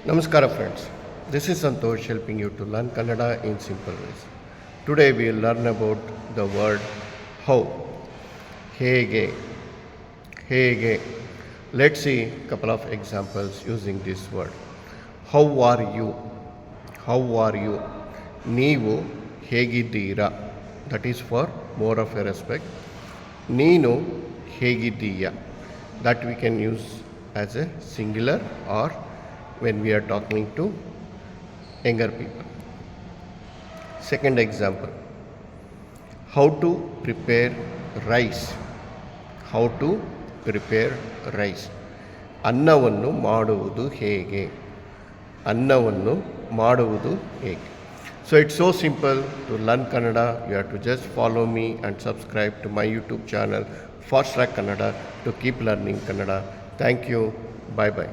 Namaskara friends, this is Santosh helping you to learn Kannada in simple ways. Today we will learn about the word how. Hege. Hege. Let's see a couple of examples using this word. How are you? How are you? ನೀವು ಹೇಗಿದ್ದೀರಾ? That is for more of a respect. ನೀನು ಹೇಗಿದ್ದೀಯ? That we can use as a singular or when we are talking to younger people. Second example, how to prepare rice. How to prepare rice. ಅನ್ನವನ್ನು ಮಾಡುವುದು ಹೇಗೆ? ಅನ್ನವನ್ನು ಮಾಡುವುದು ಹೇಗೆ? So it's so simple to learn Kannada. You have to just follow me and subscribe to my YouTube channel Fast Track Kannada to keep learning Kannada. Thank you. Bye bye.